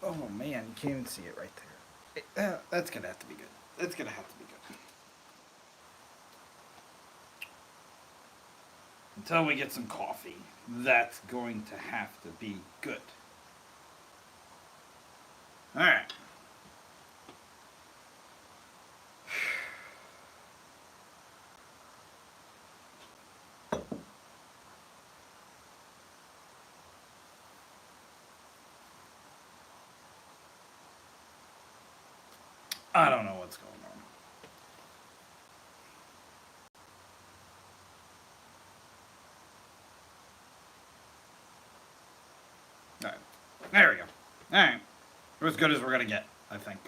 Oh man, you can't even see it right there. That's gonna have to be good. That's gonna have to be good. Until we get some coffee, that's going to have to be good. Alright. I don't know what's going on. Alright. There we go. Alright. We're as good as we're gonna get, I think.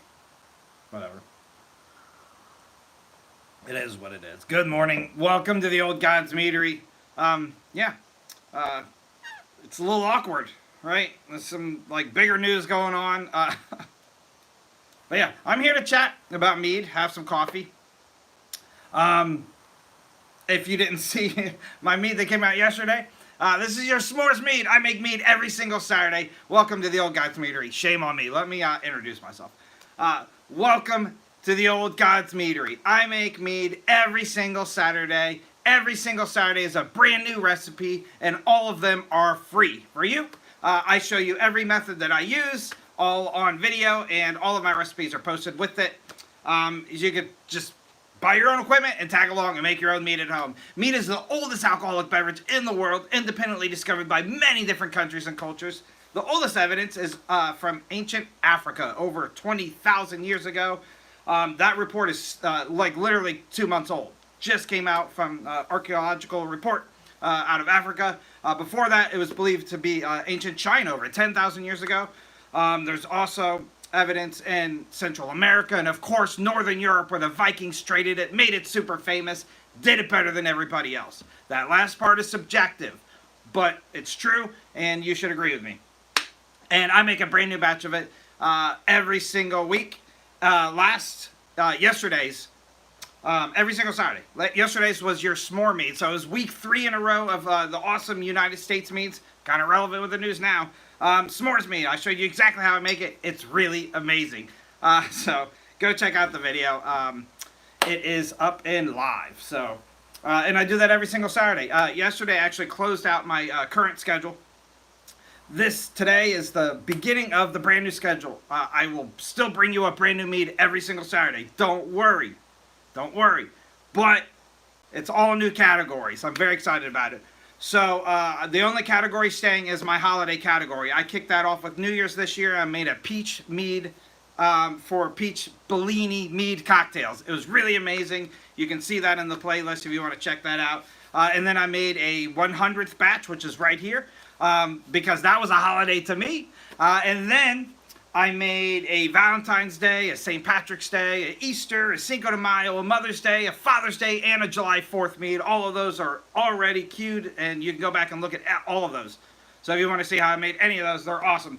Whatever. It is what it is. Good morning. Welcome to the Old God's Meadery. Yeah. It's a little awkward, right? There's some, bigger news going on. But yeah, I'm here to chat about mead, have some coffee. If you didn't see my mead that came out yesterday, this is your s'mores mead. I make mead every single Saturday. Welcome to the Old God's Meadery. Shame on me. Let me introduce myself. Welcome to the Old God's Meadery. I make mead every single Saturday. Every single Saturday is a brand new recipe, and all of them are free for you. I show you every method that I use, all on video, and all of my recipes are posted with it. You could just buy your own equipment and tag along and make your own mead at home. Mead is the oldest alcoholic beverage in the world, independently discovered by many different countries and cultures. The oldest evidence is from ancient Africa, over 20,000 years ago. That report is literally 2 months old. Just came out from archaeological report out of Africa. Before that, it was believed to be ancient China over 10,000 years ago. There's also evidence in Central America and, of course, Northern Europe, where the Vikings traded it, made it super famous, did it better than everybody else. That last part is subjective, but it's true, and you should agree with me. And I make a brand new batch of it every single week. Yesterday's, every single Saturday. Yesterday's was your s'more mead, so it was week 3 in a row of the awesome United States meads, kind of relevant with the news now. S'mores mead, I showed you exactly how I make it. It's really amazing. So go check out the video. It is up and live. So, and I do that every single Saturday. Yesterday I actually closed out my current schedule. Today is the beginning of the brand new schedule. I will still bring you a brand new mead every single Saturday. Don't worry. Don't worry. But it's all new categories. I'm very excited about it. So the only category staying is my holiday category. I kicked that off with New Year's this year. I made a peach mead for peach Bellini mead cocktails. It was really amazing. You can see that in the playlist if you want to check that out. And then I made a 100th batch, which is right here, because that was a holiday to me. And then I made a Valentine's Day, a St. Patrick's Day, an Easter, a Cinco de Mayo, a Mother's Day, a Father's Day, and a July 4th mead. All of those are already queued, and you can go back and look at all of those. So if you want to see how I made any of those, they're awesome.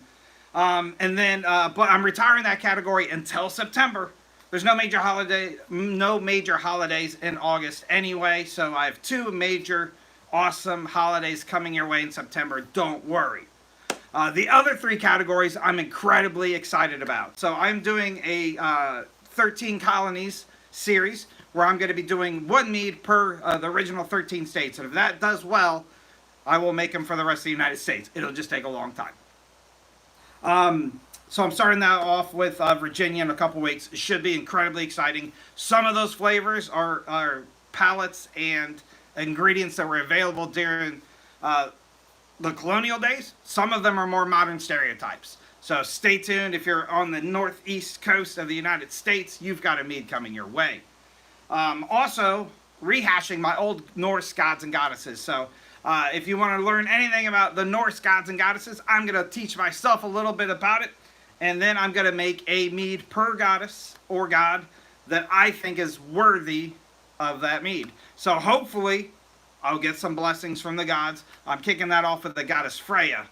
But I'm retiring that category until September. There's no major holidays in August anyway, so I have 2 major awesome holidays coming your way in September. Don't worry. The other 3 categories I'm incredibly excited about. So I'm doing a 13 colonies series where I'm going to be doing 1 mead per the original 13 states. And if that does well, I will make them for the rest of the United States. It'll just take a long time. So I'm starting that off with Virginia in a couple weeks. It should be incredibly exciting. Some of those flavors are palettes and ingredients that were available during the colonial days. Some of them are more modern stereotypes. So stay tuned. If you're on the northeast coast of the United States, you've got a mead coming your way. Also, rehashing my old Norse gods and goddesses. So if you want to learn anything about the Norse gods and goddesses, I'm going to teach myself a little bit about it. And then I'm going to make a mead per goddess or god that I think is worthy of that mead. So hopefully I'll get some blessings from the gods. I'm kicking that off with the goddess Freya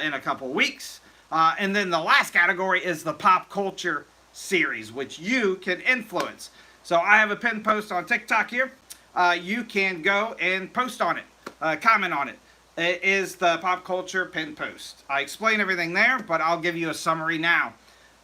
in a couple weeks. And then the last category is the pop culture series, which you can influence. So I have a pinned post on TikTok here. You can go and post on it, comment on it. It is the pop culture pin post. I explain everything there, but I'll give you a summary now.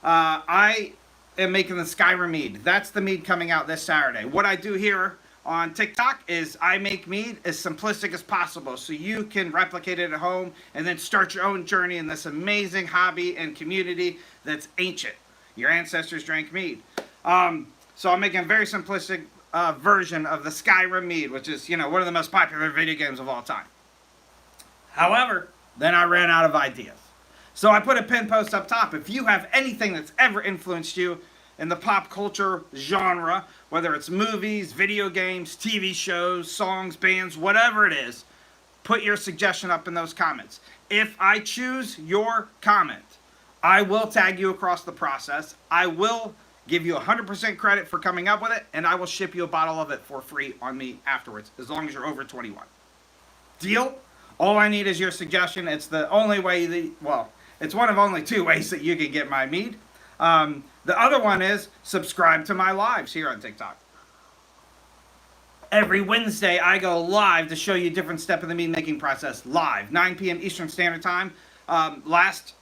I am making the Skyrim mead. That's the mead coming out this Saturday. What I do here on TikTok is I make mead as simplistic as possible so you can replicate it at home and then start your own journey in this amazing hobby and community that's ancient. Your ancestors drank mead. So I'm making a very simplistic version of the Skyrim mead, which is, one of the most popular video games of all time. However, then I ran out of ideas. So I put a pin post up top. If you have anything that's ever influenced you in the pop culture genre, whether it's movies, video games, TV shows, songs, bands, whatever it is, put your suggestion up in those comments. If I choose your comment, I will tag you across the process. I will give you 100% credit for coming up with it, and I will ship you a bottle of it for free on me afterwards, as long as you're over 21. Deal? All I need is your suggestion. It's the only way it's one of only two ways that you can get my mead. The other one is subscribe to my lives here on TikTok. Every Wednesday, I go live to show you a different step of the mead making process live, 9 p.m. Eastern Standard Time. Last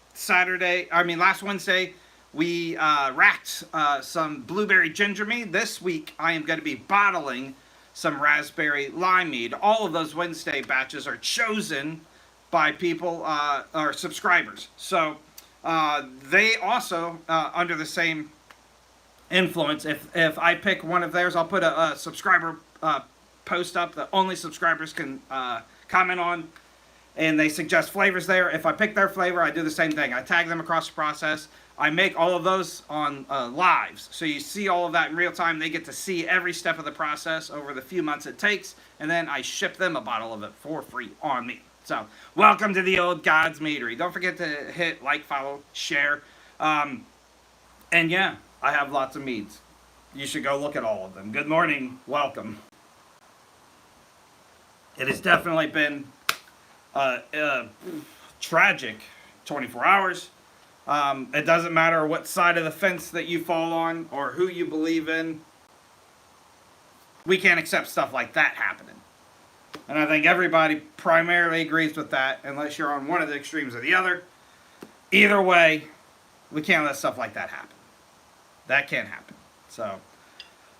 Wednesday, we racked some blueberry ginger mead. This week, I am going to be bottling some raspberry lime mead. All of those Wednesday batches are chosen by people or subscribers. So they also, under the same influence, if I pick one of theirs, I'll put a subscriber post up that only subscribers can comment on, and they suggest flavors there. If I pick their flavor, I do the same thing. I tag them across the process. I make all of those on lives, so you see all of that in real time. They get to see every step of the process over the few months it takes, and then I ship them a bottle of it for free on me. So, welcome to the Old God's Meadery. Don't forget to hit like, follow, share, and yeah, I have lots of meads. You should go look at all of them. Good morning, welcome. It has definitely been tragic 24 hours. It doesn't matter what side of the fence that you fall on or who you believe in. We can't accept stuff like that happening. And I think everybody primarily agrees with that, unless you're on one of the extremes or the other. Either way, we can't let stuff like that happen. That can't happen. So,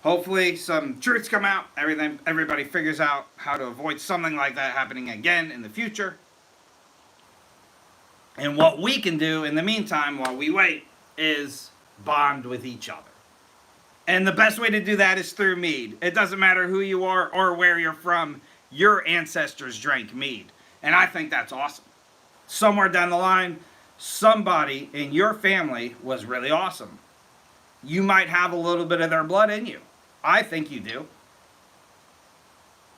hopefully some truths come out. Everybody figures out how to avoid something like that happening again in the future. And what we can do in the meantime, while we wait, is bond with each other. And the best way to do that is through mead. It doesn't matter who you are or where you're from. Your ancestors drank mead. And I think that's awesome. Somewhere down the line, somebody in your family was really awesome. You might have a little bit of their blood in you. I think you do.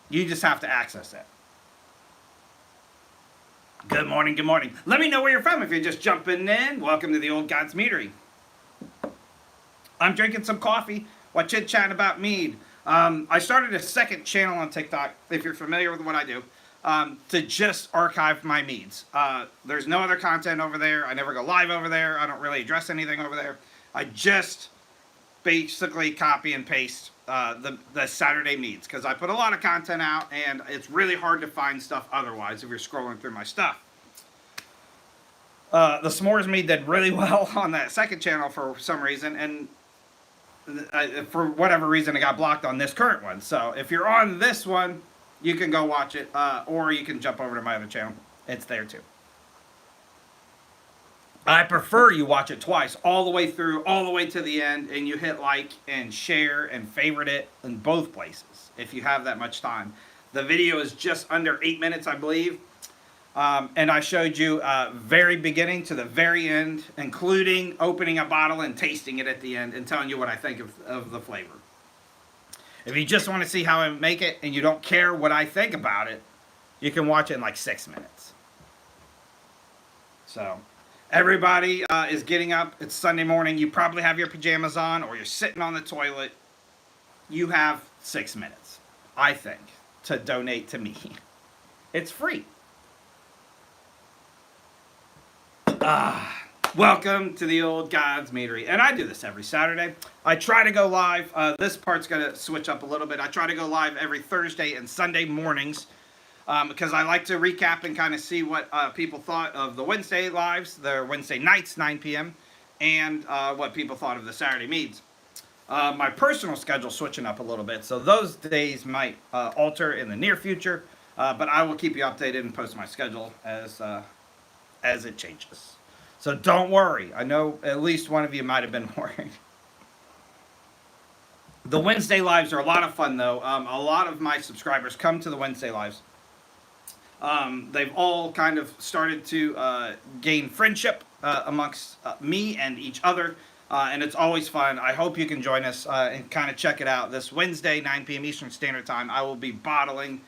You just have to access it. Good morning, good morning. Let me know where you're from if you're just jumping in. Welcome to the Old God's Meadery. I'm drinking some coffee while chit-chatting about mead. I started a second channel on TikTok, if you're familiar with what I do, to just archive my meads. There's no other content over there. I never go live over there. I don't really address anything over there. I just basically copy and paste the Saturday meads, because I put a lot of content out, and it's really hard to find stuff otherwise if you're scrolling through my stuff. The s'mores mead did really well on that second channel for some reason, and for whatever reason it got blocked on this current one. So if you're on this one, you can go watch it, or you can jump over to my other channel. It's there too. I prefer you watch it twice, all the way through, all the way to the end, and you hit like and share and favorite it in both places if you have that much time. The video is just under 8 minutes, I believe. And I showed you very beginning to the very end, including opening a bottle and tasting it at the end and telling you what I think of the flavor. If you just want to see how I make it and you don't care what I think about it, you can watch it in like 6 minutes. So, everybody is getting up. It's Sunday morning. You probably have your pajamas on, or you're sitting on the toilet. You have 6 minutes, I think, to donate to me. It's free. Welcome to the Old God's Meadery. And I do this every Saturday. I try to go live. This part's going to switch up a little bit. I try to go live every Thursday and Sunday mornings. because I like to recap and kind of see what people thought of the Wednesday lives, the Wednesday nights, 9 p.m., and what people thought of the Saturday meads. My personal schedule switching up a little bit, so those days might alter in the near future, but I will keep you updated and post my schedule as it changes. So don't worry. I know at least one of you might have been worried. The Wednesday lives are a lot of fun, though. A lot of my subscribers come to the Wednesday lives. They've all kind of started to gain friendship amongst me and each other, and it's always fun. I hope you can join us and kind of check it out. This Wednesday, 9 p.m. Eastern Standard Time, I will be bottling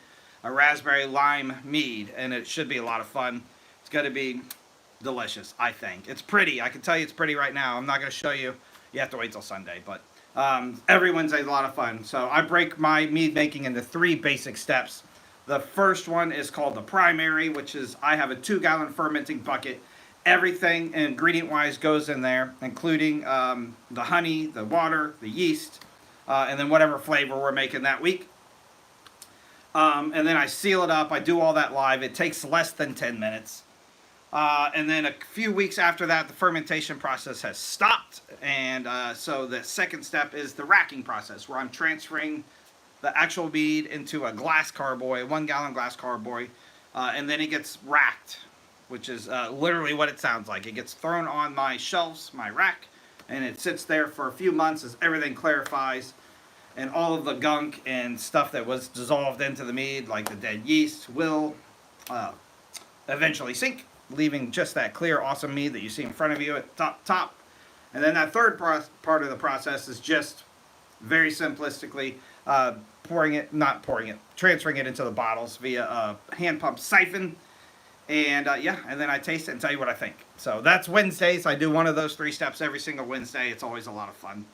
a raspberry lime mead, and it should be a lot of fun. It's going to be delicious, I think. It's pretty. I can tell you it's pretty right now. I'm not going to show you. You have to wait till Sunday, but every Wednesday is a lot of fun. So I break my mead making into 3 basic steps. The first one is called the primary, which is I have a 2-gallon fermenting bucket. Everything ingredient-wise goes in there, including the honey, the water, the yeast, and then whatever flavor we're making that week. And then I seal it up. I do all that live. It takes less than 10 minutes. And then a few weeks after that, the fermentation process has stopped. And so the second step is the racking process, where I'm transferring the actual mead into a glass carboy, a 1-gallon glass carboy, and then it gets racked, which is literally what it sounds like. It gets thrown on my shelves, my rack, and it sits there for a few months as everything clarifies, and all of the gunk and stuff that was dissolved into the mead, like the dead yeast, will eventually sink, leaving just that clear, awesome mead that you see in front of you at top. And then that third part of the process is just very simplistically transferring it into the bottles via a hand pump siphon. And and then I taste it and tell you what I think. So that's Wednesdays. I do one of those 3 steps every single Wednesday. It's always a lot of fun.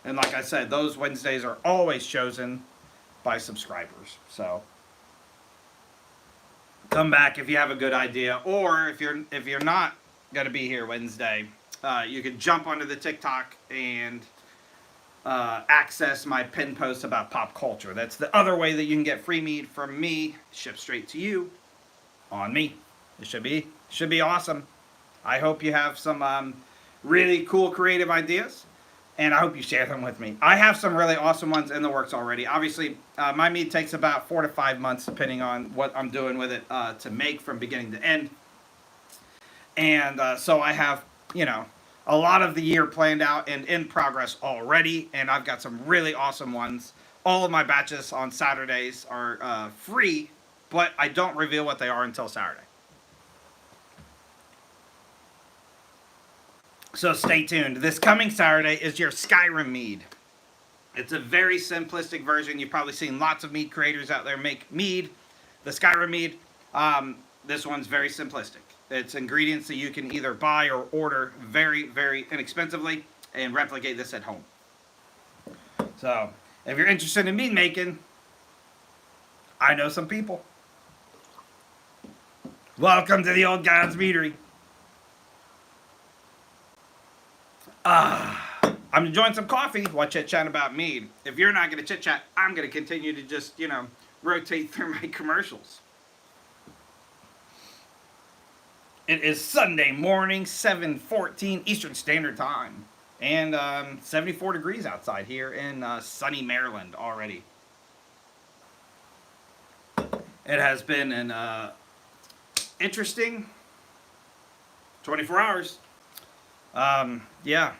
And like I said, those Wednesdays are always chosen by subscribers. So come back if you have a good idea, or if you're not going to be here Wednesday, you can jump onto the TikTok and access my pin posts about pop culture. That's the other way that you can get free mead from me, shipped straight to you, on me. It should be awesome. I hope you have some really cool creative ideas, and I hope you share them with me. I have some really awesome ones in the works already. Obviously, my mead takes about 4 to 5 months, depending on what I'm doing with it, to make from beginning to end. And so I have, a lot of the year planned out and in progress already, and I've got some really awesome ones. All of my batches on Saturdays are free, but I don't reveal what they are until Saturday. So stay tuned. This coming Saturday is your Skyrim mead. It's a very simplistic version. You've probably seen lots of mead creators out there make mead. The Skyrim mead, this one's very simplistic. It's ingredients that you can either buy or order very, very inexpensively and replicate this at home. So if you're interested in mead making, I know some people. Welcome to the Old God's Meadery. I'm enjoying some coffee while chit-chatting about mead. If you're not going to chit-chat, I'm going to continue to just, rotate through my commercials. It is Sunday morning, 7:14 Eastern Standard Time. And 74 degrees outside here in sunny Maryland already. It has been an interesting 24 hours. Yeah.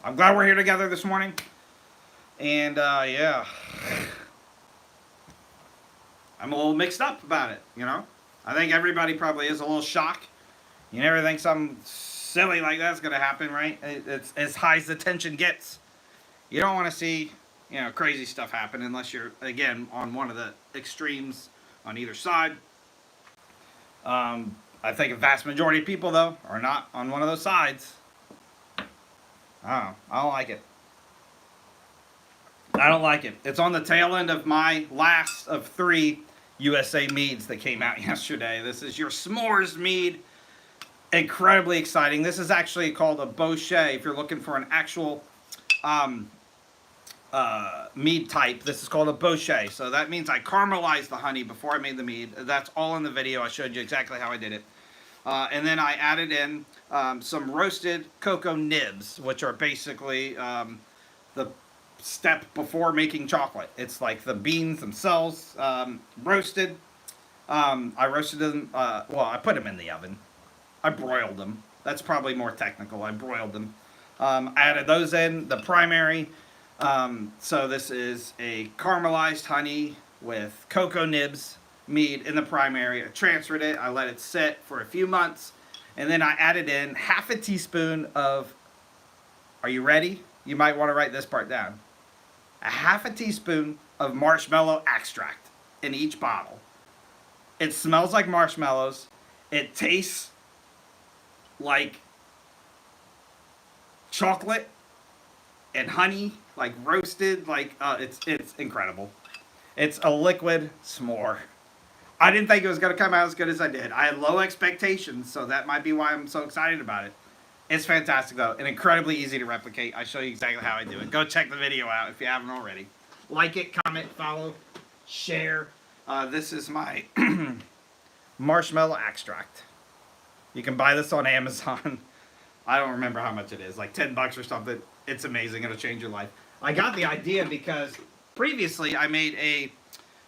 I'm glad we're here together this morning. And, I'm a little mixed up about it, I think everybody probably is a little shocked. You never think something silly like that's going to happen, right? It's as high as the tension gets. You don't want to see, crazy stuff happen unless you're, again, on one of the extremes on either side. I think a vast majority of people, though, are not on one of those sides. I don't like it. I don't like it. It's on the tail end of my last of 3 USA meads that came out yesterday. This is your s'mores mead. Incredibly exciting. This is actually called a Bochet if you're looking for an actual mead type. This is called a boucher. So that means I caramelized the honey before I made the mead. That's all in the video. I showed you exactly how I did it. And then I added in some roasted cocoa nibs, which are basically the step before making chocolate. It's like the beans themselves roasted. I roasted them, well, I put them in the oven. I broiled them. That's probably more technical. I broiled them. I added those in, the primary. So this is a caramelized honey with cocoa nibs mead in the primary. I transferred it. I let it sit for a few months. And then I added in half a teaspoon of, are you ready? You might want to write this part down. A half a teaspoon of marshmallow extract in each bottle. It smells like marshmallows. It tastes like chocolate and honey, like roasted, like it's incredible. It's a liquid s'more. I didn't think it was going to come out as good as I did. I had low expectations, so that might be why I'm so excited about it. It's fantastic, though, and incredibly easy to replicate. I show you exactly how I do it. Go check the video out if you haven't already. Like it, comment, follow, share. This is my marshmallow extract. You can buy this on Amazon. I don't remember how much it is, like $10 or something. It's amazing. It'll change your life. I got the idea because previously I made a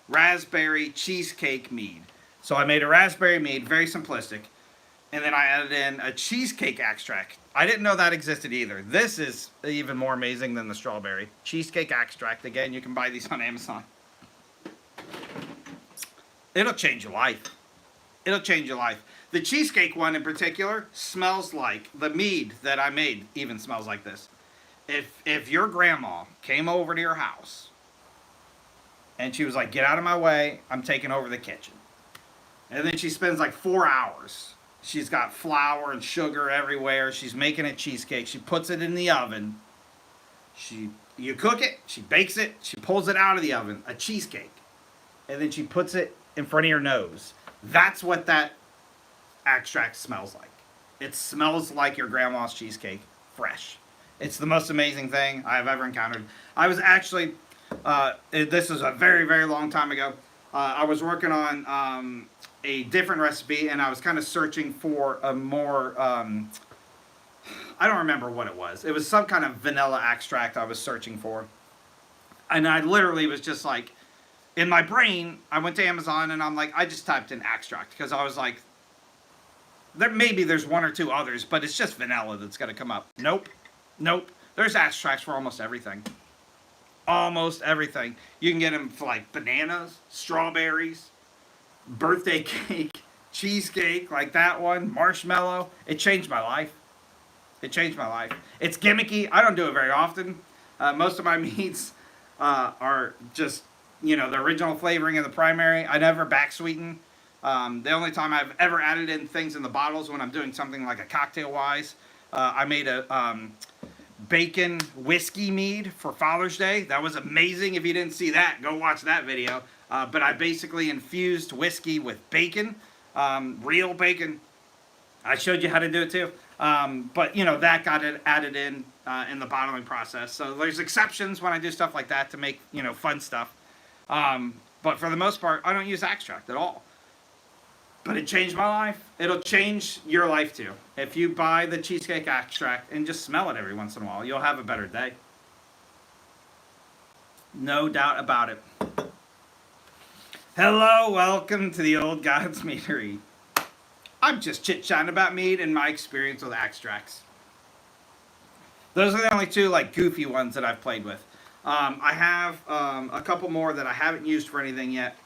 raspberry cheesecake mead. So I made a raspberry mead, very simplistic, and then I added in a cheesecake extract. I didn't know that existed either. This is even more amazing than the strawberry. Cheesecake extract. Again, you can buy these on Amazon. It'll change your life. It'll change your life. The cheesecake one in particular smells like, the mead that I made even smells like this. If your grandma came over to your house and she was like, get out of my way, I'm taking over the kitchen. And then she spends like 4 hours. She's got flour and sugar everywhere. She's making a cheesecake. She puts it in the oven. You cook it, she bakes it, she pulls it out of the oven, a cheesecake. And then she puts it in front of your nose. That's what that extract smells like. It smells like your grandma's cheesecake, fresh. It's the most amazing thing I've ever encountered. I was actually, this was a very, very long time ago. I was working on a different recipe, and I was kind of searching for a more, I don't remember what it was. It was some kind of vanilla extract I was searching for. And I literally was just like, in my brain, I went to Amazon, and I'm like, I just typed in extract, because I was like, maybe there's one or two others, but it's just vanilla that's going to come up. Nope. There's extracts for almost everything. Almost everything. You can get them for like bananas, strawberries, birthday cake, cheesecake, like that one, marshmallow. It changed my life. It changed my life. It's gimmicky. I don't do it very often. Most of my meats are just, the original flavoring in the primary. I never back sweeten. The only time I've ever added in things in the bottles when I'm doing something like a cocktail-wise. I made a bacon whiskey mead for Father's Day. That was amazing. If you didn't see that, go watch that video. But I basically infused whiskey with bacon, real bacon. I showed you how to do it too. But, that got it added in the bottling process. So there's exceptions when I do stuff like that to make, fun stuff. But for the most part, I don't use extract at all. But it changed my life. It'll change your life too. If you buy the cheesecake extract and just smell it every once in a while, you'll have a better day. No doubt about it. Hello, welcome to the Old God's Meadery. I'm just chit-chatting about mead and my experience with extracts. Those are the only two goofy ones that I've played with. I have a couple more that I haven't used for anything yet,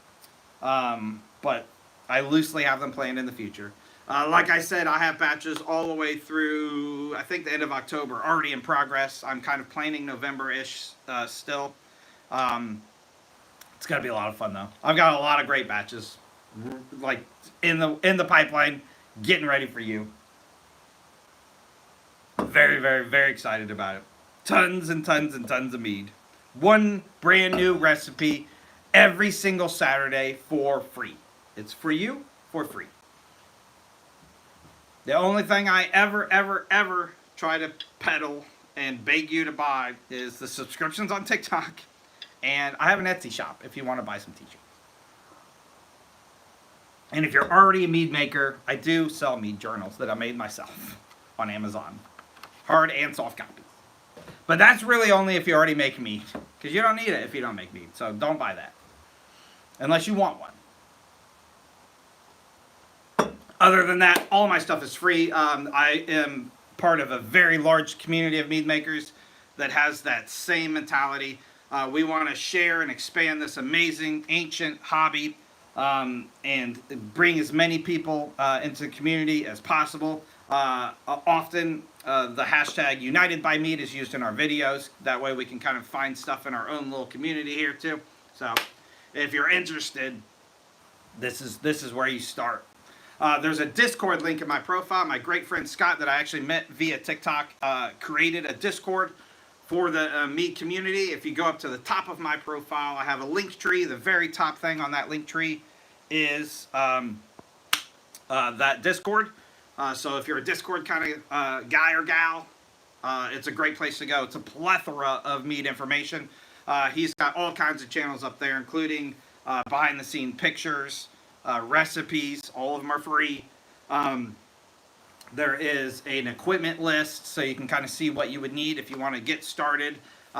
but I loosely have them planned in the future. Like I said, I have batches all the way through, I think, the end of October, already in progress. I'm kind of planning November-ish still. It's going to be a lot of fun, though. I've got a lot of great batches, in the pipeline, getting ready for you. Very, very, very excited about it. Tons and tons and tons of mead. One brand new recipe every single Saturday for free. It's for you, for free. The only thing I ever try to peddle and beg you to buy is the subscriptions on TikTok, and I have an Etsy shop if you want to buy some t-shirts. And if you're already a mead maker, I do sell mead journals that I made myself on Amazon, hard and soft copies. But that's really only if you already make mead, because you don't need it if you don't make mead. So don't buy that unless you want one. Other than that, all my stuff is free. I am part of a very large community of mead makers that has that same mentality. We want to share and expand this amazing ancient hobby and bring as many people into the community as possible. Often the hashtag United by Mead is used in our videos. That way we can kind of find stuff in our own little community here too. So if you're interested, this is where you start. There's a Discord link in my profile. My great friend Scott, that I actually met via TikTok, created a Discord for the mead community. If you go up to the top of my profile, I have a link tree. The very top thing on that link tree is that Discord. So if you're a Discord kind of guy or gal, it's a great place to go. It's a plethora of mead information. He's got all kinds of channels up there, including behind the scene pictures, recipes. All of them are free. There is an equipment list, so you can kind of see what you would need if you want to get started.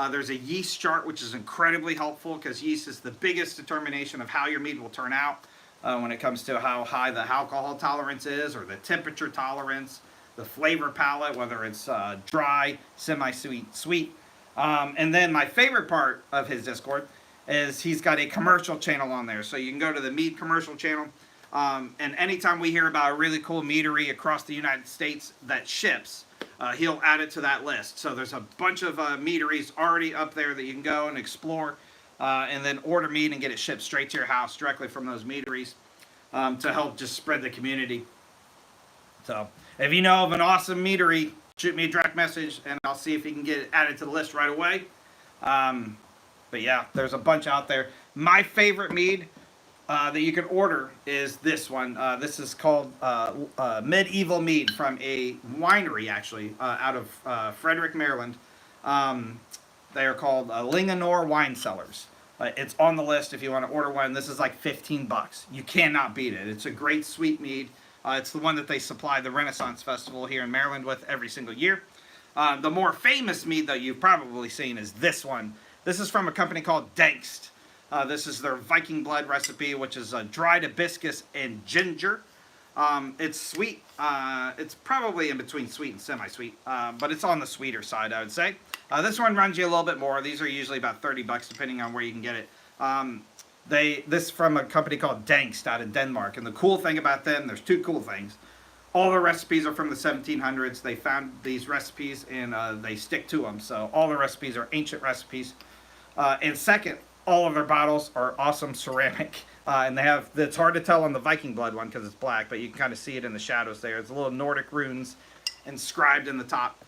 There's a yeast chart, which is incredibly helpful because yeast is the biggest determination of how your mead will turn out when it comes to how high the alcohol tolerance is, or the temperature tolerance, the flavor palette, whether it's dry, semi-sweet, sweet. And then my favorite part of his Discord is he's got a commercial channel on there. So you can go to the mead commercial channel, and anytime we hear about a really cool meadery across the United States that ships, he'll add it to that list. So there's a bunch of meaderies already up there that you can go and explore, and then order mead and get it shipped straight to your house directly from those meaderies, to help just spread the community. So if you know of an awesome meadery, shoot me a direct message and I'll see if you can get it added to the list right away. But yeah, there's a bunch out there. My favorite mead that you can order is this one. This is called Medieval Mead from a winery, actually, out of Frederick, Maryland. They are called Linganore Wine Cellars. It's on the list if you want to order one. This is like $15. You cannot beat it. It's a great sweet mead. It's the one that they supply the Renaissance Festival here in Maryland with every single year. The more famous mead that you've probably seen is this one. This is from a company called Dankst. This is their Viking Blood recipe, which is dried hibiscus and ginger. It's sweet. It's probably in between sweet and semi-sweet, but it's on the sweeter side, I would say. This one runs you a little bit more. These are usually about $30 depending on where you can get it. This from a company called Dankst out of Denmark. And the cool thing about them, there's two cool things. All the recipes are from the 1700s. They found these recipes and they stick to them. So all the recipes are ancient recipes. And second, all of their bottles are awesome ceramic. And they have, it's hard to tell on the Viking Blood one because it's black, but you can kind of see it in the shadows there. It's little Nordic runes inscribed in the top.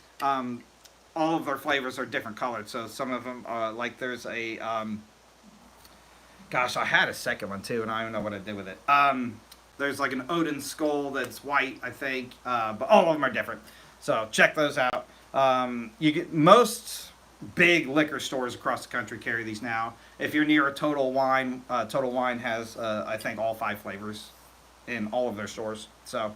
All of their flavors are different colored. So some of them, like there's a, gosh, I had a second one too, and I don't know what I did with it. There's like an Odin skull that's white, I think, but all of them are different. So check those out. You get most big liquor stores across the country carry these now. If you're near a Total Wine has, I think, all 5 flavors in all of their stores. So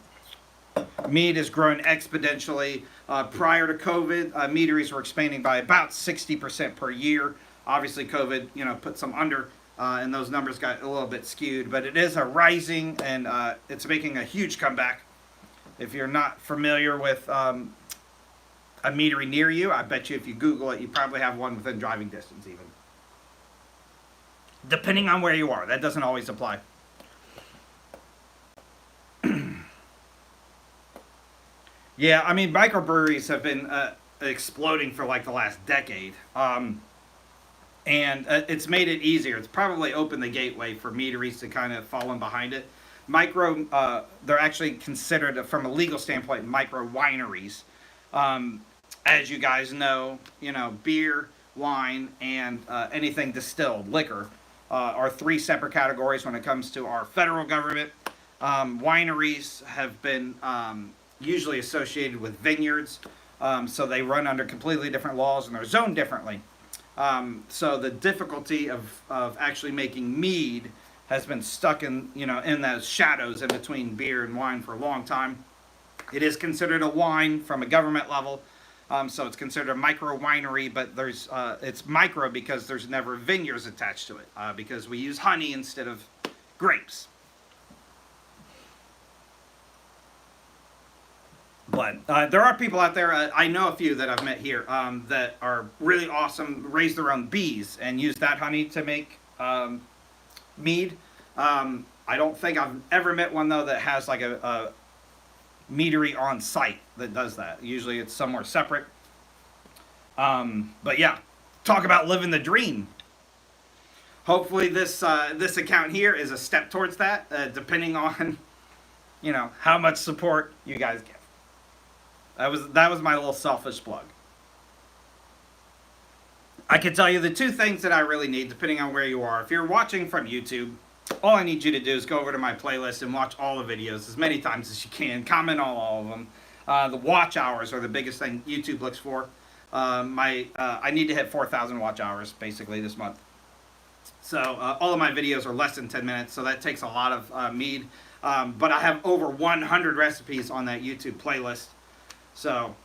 mead has grown exponentially. Prior to COVID, meaderies were expanding by about 60% per year. Obviously, COVID, put some under, and those numbers got a little bit skewed. But it is a rising, and it's making a huge comeback. If you're not familiar with a meadery near you, I bet you if you Google it, you probably have one within driving distance even. Depending on where you are. That doesn't always apply. Yeah, I mean, microbreweries have been exploding for like the last decade. And it's made it easier. It's probably opened the gateway for meaderies to kind of fall in behind it. They're actually considered, from a legal standpoint, micro wineries. As you guys know, beer, wine, and anything distilled, liquor, are 3 separate categories when it comes to our federal government. Wineries have been usually associated with vineyards. So they run under completely different laws and they're zoned differently. So the difficulty of actually making mead has been stuck in, in those shadows in between beer and wine for a long time. It is considered a wine from a government level, so it's considered a micro winery, but it's micro because there's never vineyards attached to it, because we use honey instead of grapes. But there are people out there, I know a few that I've met here, that are really awesome, raise their own bees and use that honey to make mead. I don't think I've ever met one, though, that has like a meadery on site that does that. Usually it's somewhere separate. But yeah, talk about living the dream. Hopefully this account here is a step towards that, depending on, how much support you guys give. That was my little selfish plug. I can tell you the two things that I really need, depending on where you are. If you're watching from YouTube, all I need you to do is go over to my playlist and watch all the videos as many times as you can. Comment on all of them. The watch hours are the biggest thing YouTube looks for. I need to hit 4,000 watch hours basically this month. So all of my videos are less than 10 minutes, so that takes a lot of mead. But I have over 100 recipes on that YouTube playlist. So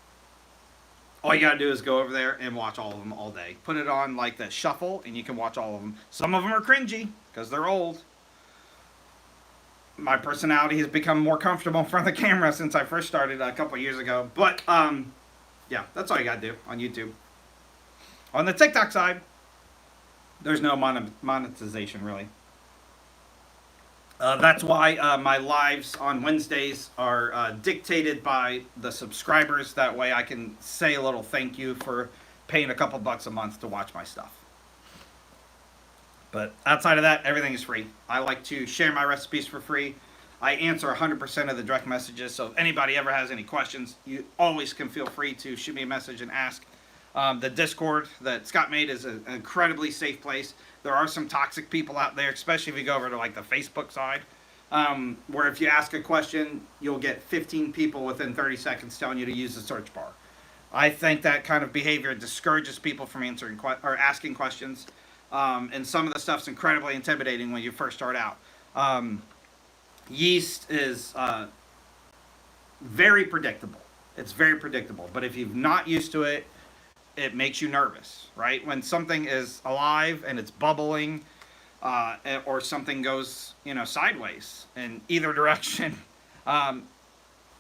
all you gotta do is go over there and watch all of them all day. Put it on like the shuffle and you can watch all of them. Some of them are cringy because they're old. My personality has become more comfortable in front of the camera since I first started a couple years ago. But yeah, that's all you gotta do on YouTube. On the TikTok side, there's no monetization really. That's why my lives on Wednesdays are dictated by the subscribers. That way I can say a little thank you for paying a couple bucks a month to watch my stuff. But outside of that, everything is free. I like to share my recipes for free. I answer 100% of the direct messages, so if anybody ever has any questions, you always can feel free to shoot me a message and ask. The Discord that Scott made is an incredibly safe place. There are some toxic people out there, especially if you go over to like the Facebook side, where if you ask a question, you'll get 15 people within 30 seconds telling you to use the search bar. I think that kind of behavior discourages people from answering or asking questions, and some of the stuff's incredibly intimidating when you first start out. Yeast is very predictable. It's very predictable, but if you're not used to it, it makes you nervous, right? When something is alive and it's bubbling, or something goes, sideways in either direction,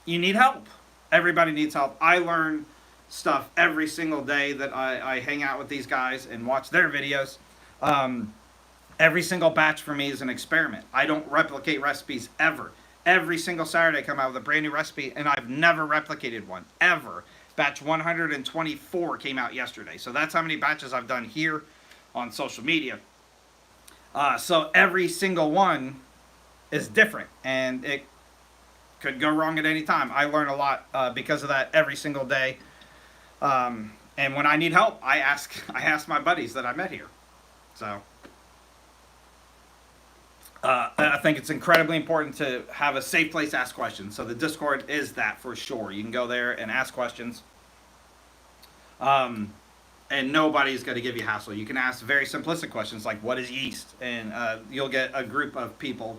you need help. Everybody needs help. I learn stuff every single day that I hang out with these guys and watch their videos. Every single batch for me is an experiment. I don't replicate recipes ever. Every single Saturday I come out with a brand new recipe, and I've never replicated one, ever. Batch 124 came out yesterday. So that's how many batches I've done here on social media. So every single one is different, and it could go wrong at any time. I learn a lot because of that every single day. And when I need help, I ask my buddies that I met here. So I think it's incredibly important to have a safe place to ask questions. So the Discord is that for sure. You can go there and ask questions. And nobody's going to give you hassle. You can ask very simplistic questions like, what is yeast? And you'll get a group of people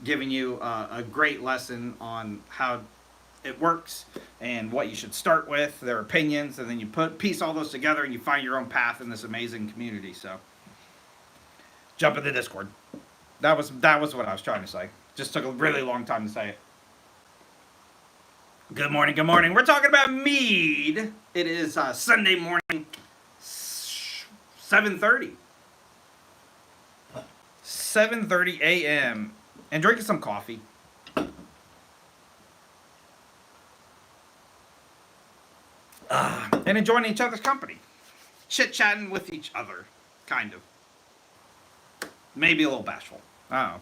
giving you a great lesson on how it works and what you should start with, their opinions, and then you piece all those together and you find your own path in this amazing community. So jump in the Discord. That was what I was trying to say. Just took a really long time to say it. Good morning, good morning. We're talking about mead. It is Sunday morning, 7:30. 7:30 a.m. and drinking some coffee. And enjoying each other's company. Chit-chatting with each other, kind of. Maybe a little bashful. Oh.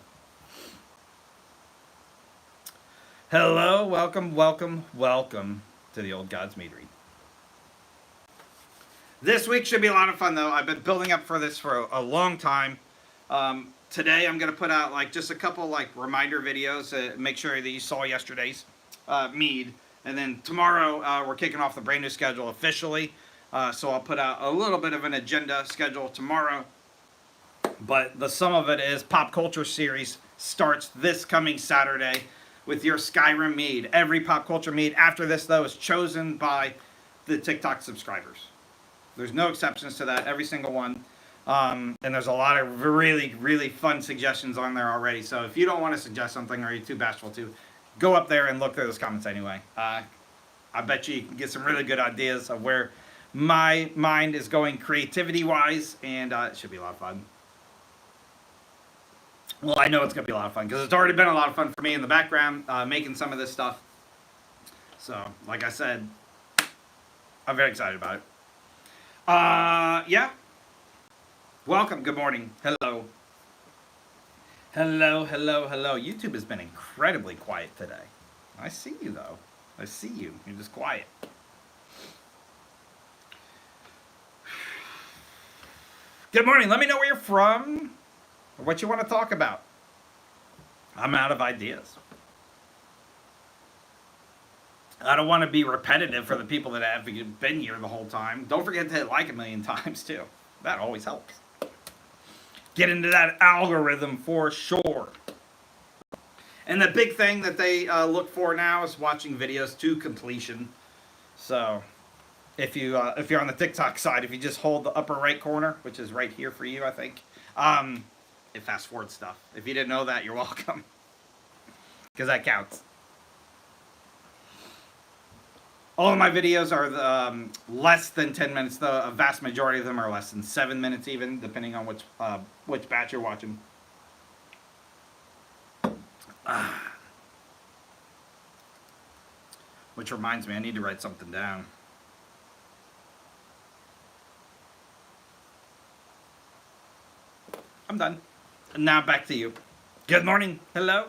Hello, welcome, welcome, welcome to the Old Gods Meadery. This week should be a lot of fun, though. I've been building up for this for a long time. Today I'm going to put out just a couple reminder videos. Make sure that you saw yesterday's mead. And then tomorrow, we're kicking off the brand new schedule officially. So I'll put out a little bit of an agenda schedule tomorrow. But the sum of it is Pop Culture Series starts this coming Saturday with your Skyrim mead. Every Pop Culture mead after this, though, is chosen by the TikTok subscribers. There's no exceptions to that, every single one. And there's a lot of really, really fun suggestions on there already. So if you don't want to suggest something or you're too bashful to, go up there and look through those comments anyway. I bet you can get some really good ideas of where my mind is going creativity-wise, and it should be a lot of fun. Well, I know it's going to be a lot of fun because it's already been a lot of fun for me in the background making some of this stuff. So, like I said, I'm very excited about it. Yeah. Welcome. Good morning. Hello. Hello, hello, hello. YouTube has been incredibly quiet today. I see you, though. I see you. You're just quiet. Good morning. Let me know where you're from or what you want to talk about. I'm out of ideas. I don't want to be repetitive for the people that have been here the whole time. Don't forget to hit like a million times, too. That always helps. Get into that algorithm for sure. And the big thing that they look for now is watching videos to completion. So if you're on the TikTok side, if you just hold the upper right corner, which is right here for you, I think, it fast forwards stuff. If you didn't know that, you're welcome. Because that counts. All of my videos are less than 10 minutes, though. A vast majority of them are less than 7 minutes even, depending on which batch you're watching. Which reminds me, I need to write something down. I'm done. And now back to you. Good morning. Hello.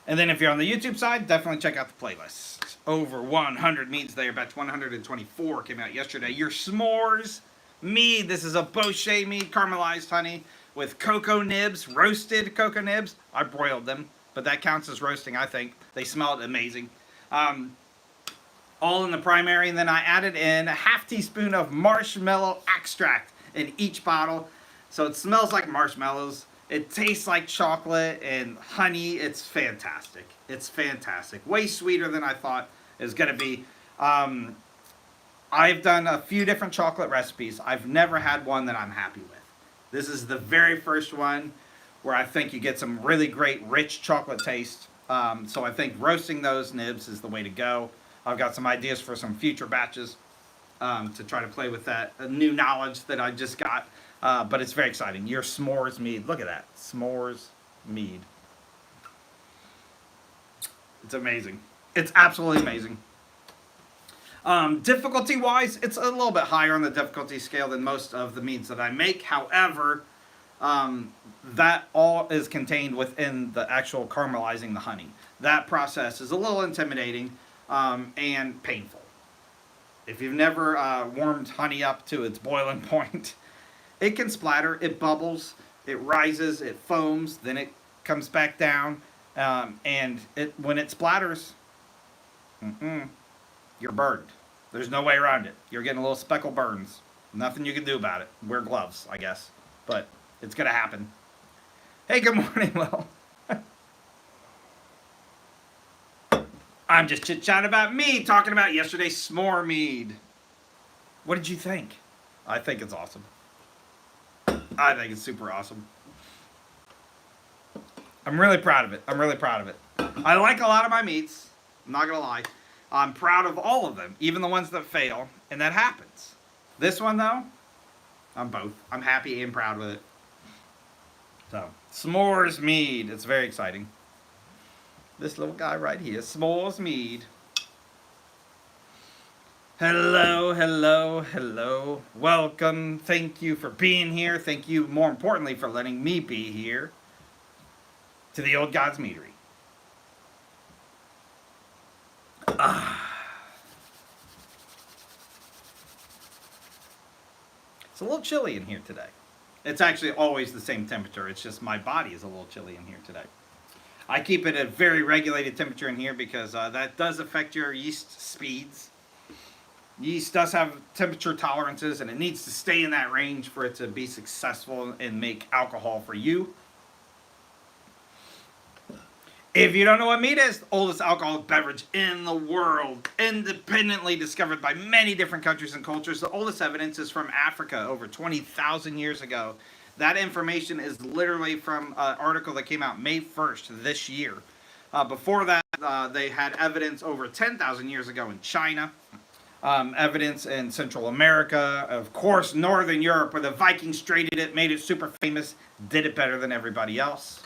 And then if you're on the YouTube side, definitely check out the playlist. Over 100 meads there. Batch 124 came out yesterday. Your s'mores mead. This is a Bochet mead, caramelized honey with cocoa nibs, roasted cocoa nibs. I broiled them, but that counts as roasting, I think. They smelled amazing. All in the primary, and then I added in a half teaspoon of marshmallow extract in each bottle. So it smells like marshmallows. It tastes like chocolate and honey. It's fantastic. It's fantastic. Way sweeter than I thought it was going to be. I've done a few different chocolate recipes. I've never had one that I'm happy with. This is the very first one where I think you get some really great rich chocolate taste. So I think roasting those nibs is the way to go. I've got some ideas for some future batches to try to play with that new knowledge that I just got. But it's very exciting. Your s'mores mead. Look at that. S'mores mead. It's amazing. It's absolutely amazing. Difficulty-wise, it's a little bit higher on the difficulty scale than most of the meads that I make. However, that all is contained within the actual caramelizing the honey. That process is a little intimidating and painful. If you've never warmed honey up to its boiling point, it can splatter, it bubbles, it rises, it foams, then it comes back down, and when it splatters, you're burned. There's no way around it. You're getting a little speckle burns. Nothing you can do about it. Wear gloves, I guess. But it's going to happen. Hey, good morning, Will. I'm just chit-chatting about me, talking about yesterday's s'more mead. What did you think? I think it's awesome. I think it's super awesome. I'm really proud of it. I'm really proud of it. I like a lot of my meats. I'm not going to lie. I'm proud of all of them, even the ones that fail, and that happens. This one, though, I'm both. I'm happy and proud with it. So, s'mores mead. It's very exciting. This little guy right here, s'mores mead. Hello, hello, hello. Welcome. Thank you for being here. Thank you, more importantly, for letting me be here to the Old God's Meadery. It's a little chilly in here today. It's actually always the same temperature. It's just my body is a little chilly in here today. I keep it at a very regulated temperature in here because that does affect your yeast speeds. Yeast does have temperature tolerances, and it needs to stay in that range for it to be successful and make alcohol for you. If you don't know what mead is, the oldest alcoholic beverage in the world, independently discovered by many different countries and cultures. The oldest evidence is from Africa over 20,000 years ago. That information is literally from an article that came out May 1st this year. Before that, they had evidence over 10,000 years ago in China. Evidence in Central America, of course, Northern Europe, where the Vikings traded it, made it super famous, did it better than everybody else.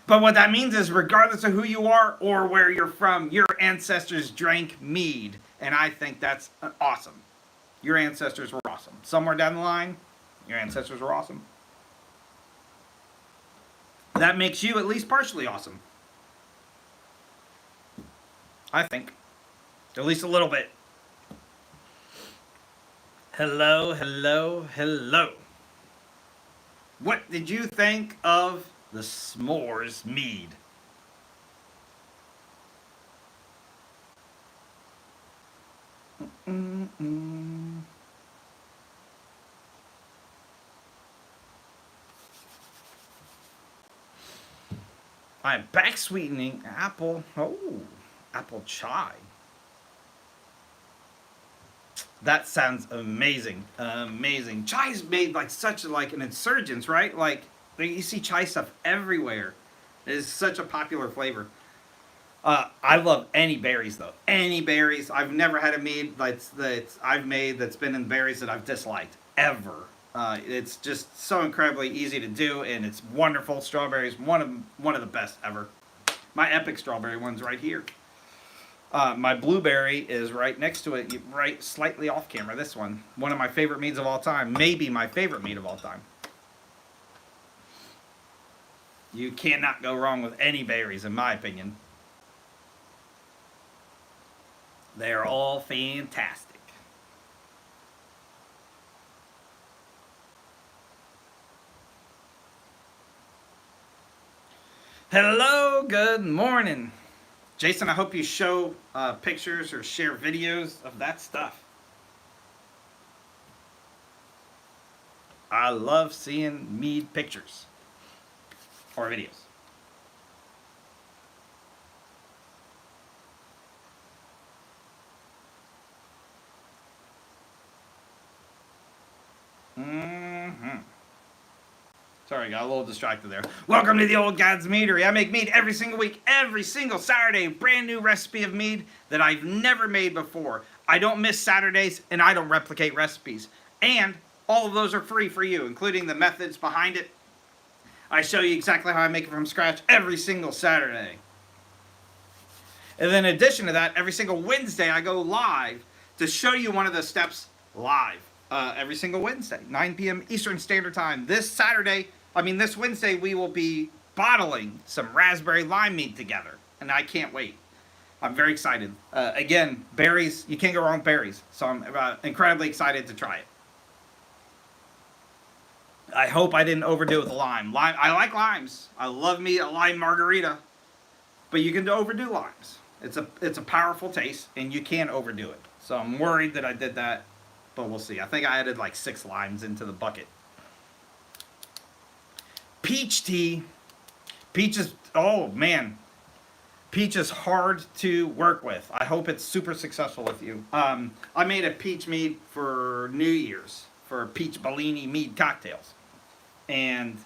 But what that means is, regardless of who you are or where you're from, your ancestors drank mead. And I think that's awesome. Your ancestors were awesome. Somewhere down the line, your ancestors were awesome. That makes you at least partially awesome. I think. At least a little bit. Hello, hello, hello. What did you think of the s'mores mead? I'm back sweetening apple. Oh, apple chai. That sounds amazing. Amazing. Chai's made like such like an insurgence, right? Like you see chai stuff everywhere. It is such a popular flavor. I love any berries though. Any berries. I've never had a mead that's I've made that's been in berries that I've disliked ever. It's just so incredibly easy to do, and it's wonderful. Strawberries, one of the best ever. My epic strawberry one's right here. My blueberry is right next to it, right slightly off camera. This one of my favorite meads of all time, maybe my favorite mead of all time. You cannot go wrong with any berries, in my opinion. They are all fantastic. Hello, good morning. Jason, I hope you show pictures or share videos of that stuff. I love seeing mead pictures or videos. Sorry, got a little distracted there. Welcome to the Old God's Meadery. I make mead every single week, every single Saturday. Brand new recipe of mead that I've never made before. I don't miss Saturdays, and I don't replicate recipes. And all of those are free for you, including the methods behind it. I show you exactly how I make it from scratch every single Saturday. And then in addition to that, every single Wednesday I go live to show you one of the steps live. Every single Wednesday, 9 p.m. Eastern Standard Time. This Wednesday, we will be bottling some raspberry lime mead together, and I can't wait. I'm very excited. Again, berries, you can't go wrong with berries, so I'm incredibly excited to try it. I hope I didn't overdo it with the lime. I like limes. I love me a lime margarita, but you can overdo limes. It's a powerful taste, and you can overdo it. So I'm worried that I did that. But we'll see. I think I added like 6 limes into the bucket. Peach tea. Peach is, oh man. Peach is hard to work with. I hope it's super successful with you. I made a peach mead for New Year's for peach Bellini mead cocktails. And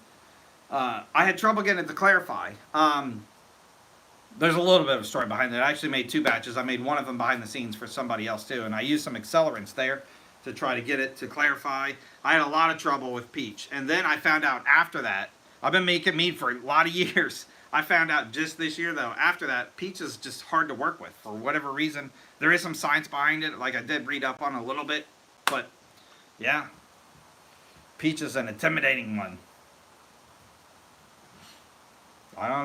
I had trouble getting it to clarify. There's a little bit of a story behind it. I actually made 2 batches. I made one of them behind the scenes for somebody else too. And I used some accelerants there to try to get it to clarify. I had a lot of trouble with peach. And then I found out after that, I've been making mead for a lot of years. I found out just this year though, after that, peach is just hard to work with for whatever reason. There is some science behind it, like I did read up on a little bit. But yeah, peach is an intimidating one. I don't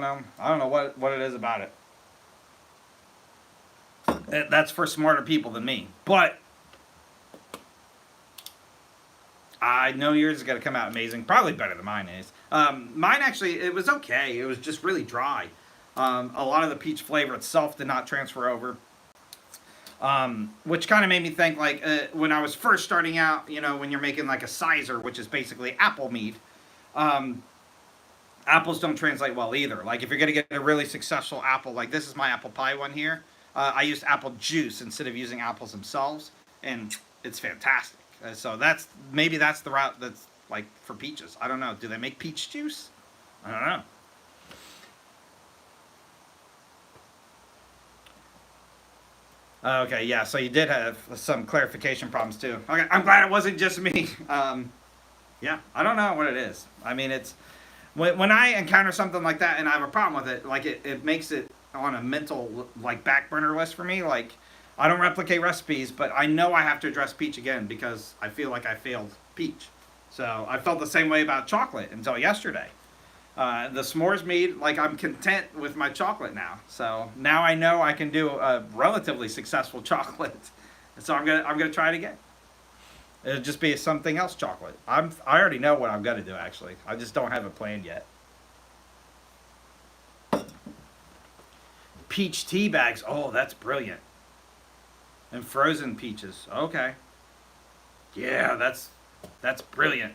know what it is about it. That's for smarter people than me. But I know yours is going to come out amazing. Probably better than mine is. Mine actually, it was okay. It was just really dry. A lot of the peach flavor itself did not transfer over. Which kind of made me think, like, when I was first starting out, when you're making like a sizer, which is basically apple mead, um, apples don't translate well either. Like, if you're going to get a really successful apple, like this is my apple pie one here, I used apple juice instead of using apples themselves, and it's fantastic. So maybe that's the route that's like for peaches. I don't know. Do they make peach juice? I don't know. Okay, yeah. So you did have some clarification problems too. Okay, I'm glad it wasn't just me. Yeah, I don't know what it is. I mean, it's when I encounter something like that and I have a problem with it, like it makes it on a mental like back burner list for me. Like, I don't replicate recipes, but I know I have to address peach again because I feel like I failed peach. So I felt the same way about chocolate until yesterday. The s'mores mead, like, I'm content with my chocolate now. So now I know I can do a relatively successful chocolate. So I'm gonna try it again. It'll just be something else chocolate. I already know what I'm gonna do actually. I just don't have it planned yet. Peach tea bags. Oh, that's brilliant. And frozen peaches. Okay. Yeah, that's brilliant.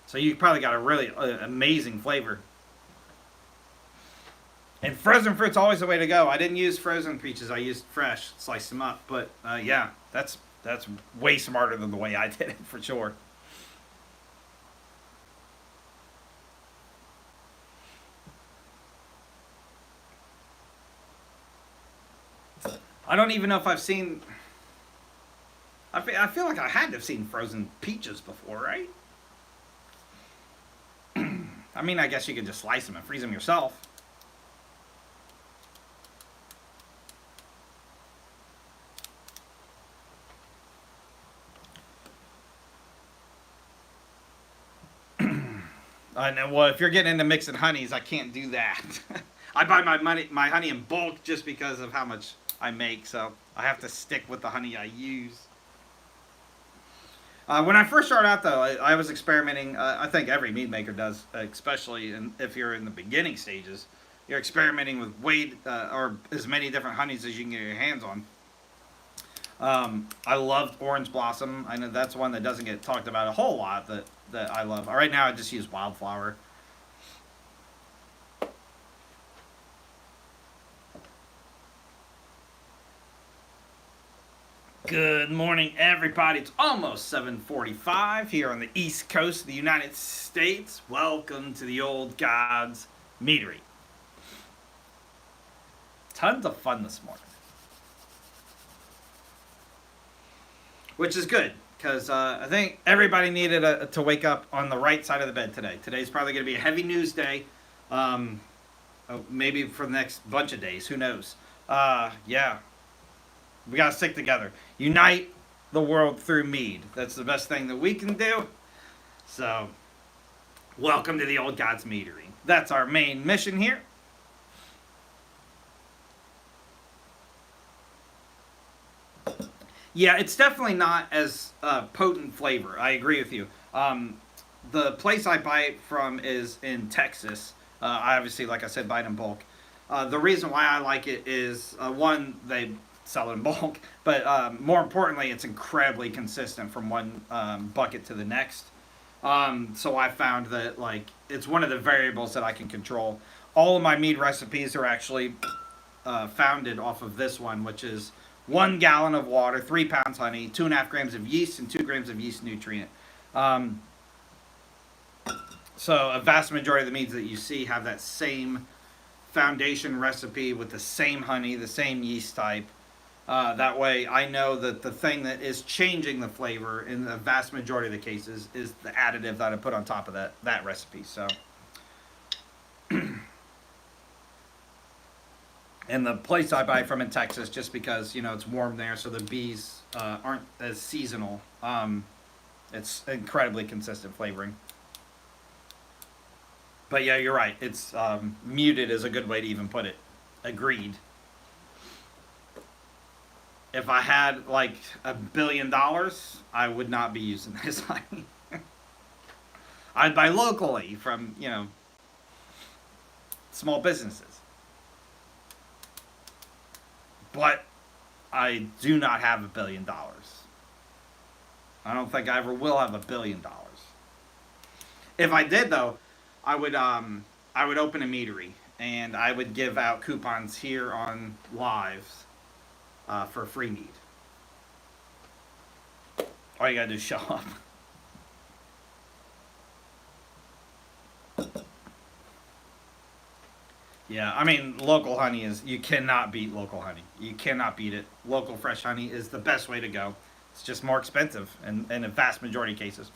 So you probably got a really amazing flavor. And frozen fruit's always the way to go. I didn't use frozen peaches. I used fresh, sliced them up. But yeah, that's way smarter than the way I did it for sure. I don't even know if I've seen. I feel like I had to have seen frozen peaches before, right? I mean, I guess you could just slice them and freeze them yourself. I know. Well, if you're getting into mixing honeys, I can't do that. I buy my honey in bulk just because of how much I make, so I have to stick with the honey I use. When I first started out, though, I was experimenting. I think every mead maker does, especially if you're in the beginning stages. You're experimenting with or as many different honeys as you can get your hands on. I loved Orange Blossom. I know that's one that doesn't get talked about a whole lot that I love. Right now, I just use Wildflower. Good morning, everybody. It's almost 7:45 here on the East Coast of the United States. Welcome to the Old Gods Meadery. Tons of fun this morning, which is good because I think everybody needed to wake up on the right side of the bed today. Today's probably going to be a heavy news day, maybe for the next bunch of days. Who knows? Yeah. We gotta stick together. Unite the world through mead. That's the best thing that we can do. So, welcome to the Old Gods Meadery. That's our main mission here. Yeah, it's definitely not as potent flavor. I agree with you. The place I buy it from is in Texas. I obviously, like I said, buy it in bulk. The reason why I like it is, one, they sell it in bulk, but more importantly, it's incredibly consistent from one bucket to the next. So I found that, like, it's one of the variables that I can control. All of my mead recipes are actually founded off of this one, which is 1 gallon of water, 3 pounds honey, 2.5 grams of yeast, and 2 grams of yeast nutrient. So a vast majority of the meads that you see have that same foundation recipe with the same honey, the same yeast type. That way I know that the thing that is changing the flavor in the vast majority of the cases is the additive that I put on top of that recipe. So, and the place I buy from in Texas, just because, it's warm there, so the bees aren't as seasonal. It's incredibly consistent flavoring. But yeah, you're right. It's muted is a good way to even put it. Agreed. If I had like $1 billion, I would not be using this honey. I'd buy locally from, small businesses. But I do not have $1 billion. I don't think I ever will have $1 billion. If I did, though, I would open a meadery and I would give out coupons here on lives for free mead. All you gotta do is show up. Yeah, I mean, local honey you cannot beat local honey. You cannot beat it. Local fresh honey is the best way to go. It's just more expensive in a vast majority of cases.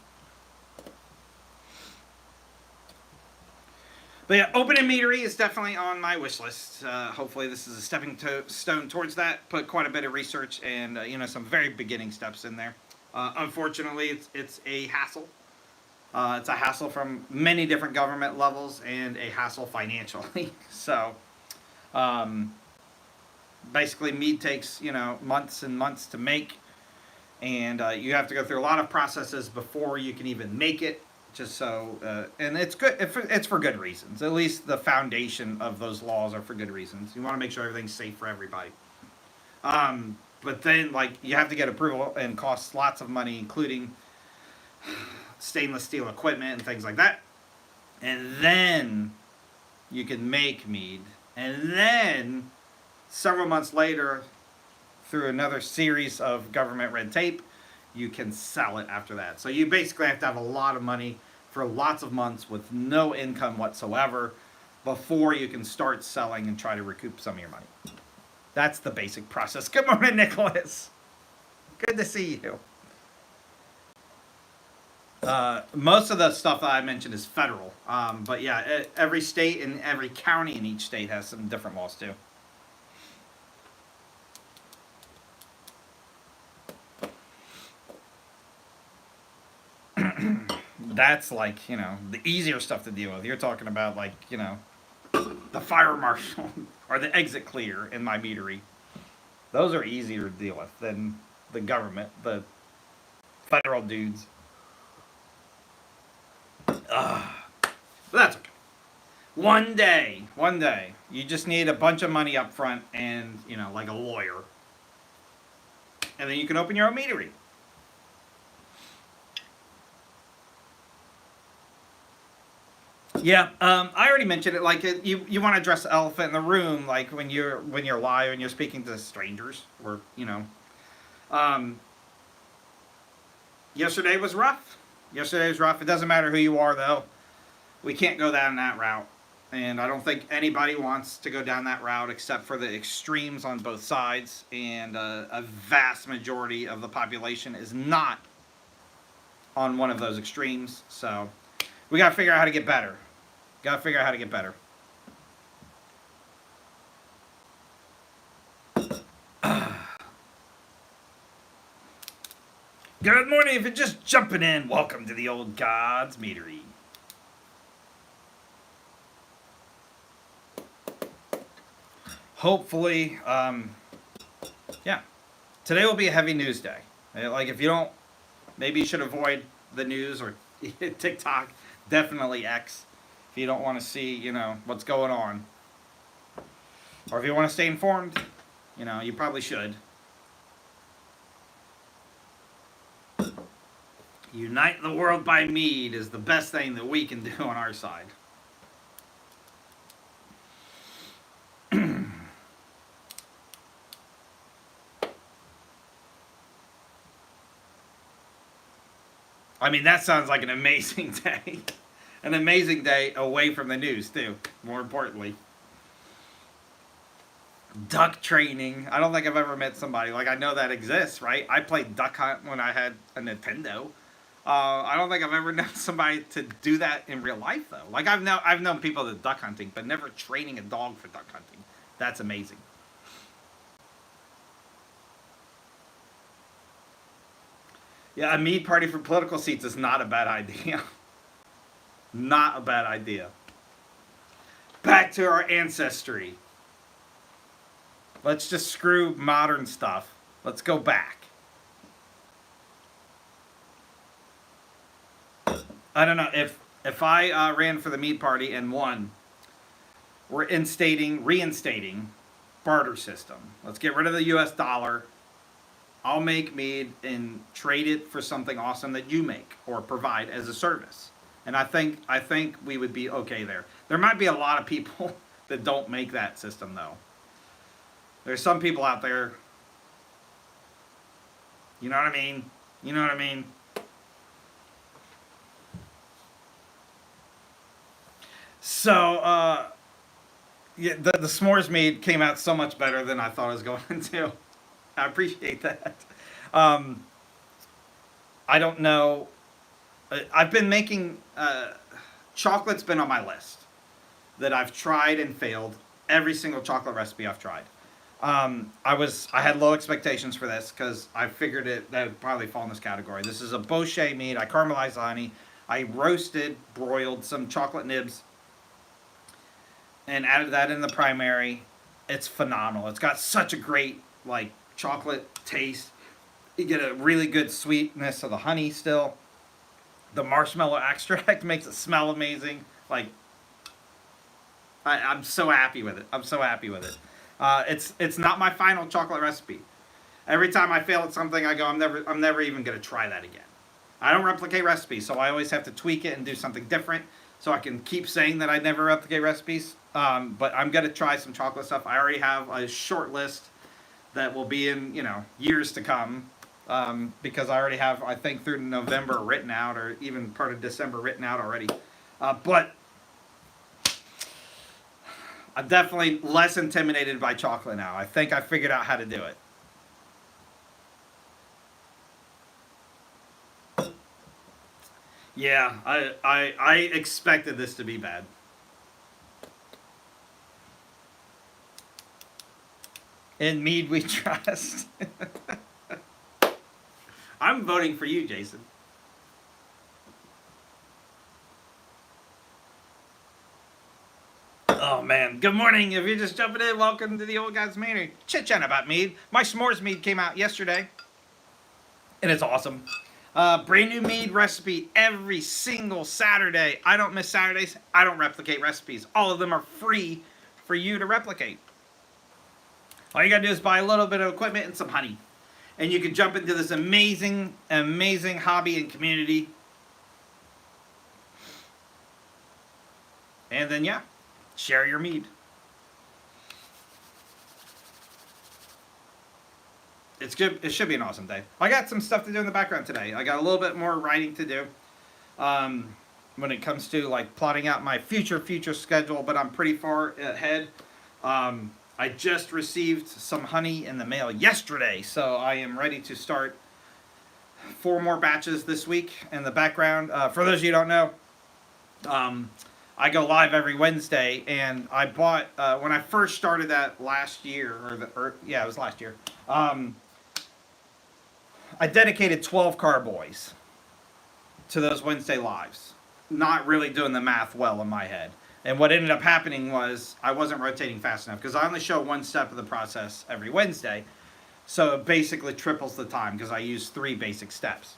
But yeah, open a meadery is definitely on my wish list. Hopefully, this is a stepping stone towards that. Put quite a bit of research and some very beginning steps in there. Unfortunately, it's a hassle. It's a hassle from many different government levels and a hassle financially. So, basically, mead takes months and months to make, and you have to go through a lot of processes before you can even make it. Just so, and it's good. It's for good reasons. At least the foundation of those laws are for good reasons. You want to make sure everything's safe for everybody. But then, you have to get approval and costs lots of money, including stainless steel equipment and things like that. And then you can make mead. And then several months later, through another series of government red tape, you can sell it after that. So you basically have to have a lot of money for lots of months with no income whatsoever before you can start selling and try to recoup some of your money. That's the basic process. Good morning, Nicholas. Good to see you. Most of the stuff that I mentioned is federal. But yeah, every state and every county in each state has some different laws too. That's the easier stuff to deal with. You're talking about the fire marshal or the exit clear in my meadery. Those are easier to deal with than the government, the federal dudes. But that's okay. One day, you just need a bunch of money up front and, like a lawyer. And then you can open your own meadery. Yeah, I already mentioned it. You want to address the elephant in the room, like when you're live and you're speaking to strangers, or Yesterday was rough. It doesn't matter who you are, though. We can't go down that route, and I don't think anybody wants to go down that route except for the extremes on both sides. And a vast majority of the population is not on one of those extremes. So we gotta figure out how to get better. Good morning. If you're just jumping in, welcome to the Old Gods Meadery. Hopefully, yeah. Today will be a heavy news day. If you don't, maybe you should avoid the news or TikTok. Definitely X. If you don't want to see, what's going on. Or if you want to stay informed, you probably should. Unite the world by mead is the best thing that we can do on our side. I mean, that sounds like an amazing day. An amazing day away from the news, too, more importantly. Duck training. I don't think I've ever met somebody. I know that exists, right? I played duck hunt when I had a Nintendo. I don't think I've ever known somebody to do that in real life, though. I've known people that duck hunting, but never training a dog for duck hunting. That's amazing. Yeah, a mead party for political seats is not a bad idea. Not a bad idea. Back to our ancestry. Let's just screw modern stuff Let's go back. I don't know if I ran for the Mead Party and won. We're reinstating barter system. Let's get rid of the U.S. dollar. I'll make mead and trade it for something awesome that you make or provide as a service. And I think we would be okay there. There might be a lot of people that don't make that system though. There's some people out there. You know what I mean? You know what I mean? So, yeah, the s'mores mead came out so much better than I thought it was going to. I appreciate that. Um, I don't know. I've been making chocolate's been on my list that I've tried and failed. Every single chocolate recipe I've tried. I had low expectations for this because I figured that would probably fall in this category. This is a Bochet mead. I caramelized the honey. I broiled some chocolate nibs, and added that in the primary. It's phenomenal. It's got such a great like chocolate taste. You get a really good sweetness of the honey still. The marshmallow extract makes it smell amazing. Like, I'm so happy with it. I'm so happy with it. It's not my final chocolate recipe. Every time I fail at something, I go, I'm never even gonna try that again. I don't replicate recipes, so I always have to tweak it and do something different, so I can keep saying that I never replicate recipes. But I'm gonna try some chocolate stuff. I already have a short list that will be in years to come, because I already have, I think, through November written out, or even part of December written out already. But I'm definitely less intimidated by chocolate now. I think I figured out how to do it. Yeah, I expected this to be bad. In mead we trust. I'm voting for you, Jason. Oh man, good morning. If you're just jumping in, welcome to the Old Guys Manor. Chit-chat about mead. My s'mores mead came out yesterday, and it's awesome. Brand new mead recipe every single Saturday. I don't miss Saturdays. I don't replicate recipes. All of them are free for you to replicate. All you gotta do is buy a little bit of equipment and some honey, and you can jump into this amazing, amazing hobby and community. And then yeah, share your mead. It's good. It should be an awesome day. I got some stuff to do in the background today. I got a little bit more writing to do when it comes to like plotting out my future schedule, but I'm pretty far ahead. I just received some honey in the mail yesterday, so I am ready to start 4 more batches this week in the background. For those of you who don't know, I go live every Wednesday, and I bought when I first started that last year, it was last year. I dedicated 12 carboys to those Wednesday lives, not really doing the math well in my head. And what ended up happening was I wasn't rotating fast enough because I only show one step of the process every Wednesday. So it basically triples the time because I use 3 basic steps.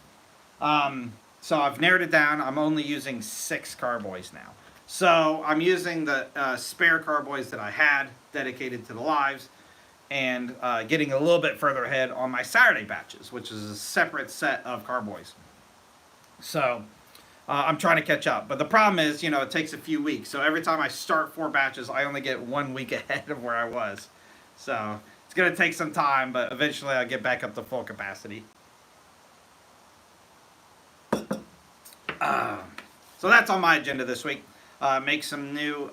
So I've narrowed it down. I'm only using 6 carboys now. So I'm using the spare carboys that I had dedicated to the lives, and getting a little bit further ahead on my Saturday batches, which is a separate set of carboys. So I'm trying to catch up. But the problem is, it takes a few weeks. So every time I start 4 batches, I only get 1 week ahead of where I was. So it's going to take some time, but eventually I'll get back up to full capacity. So that's on my agenda this week. Make some new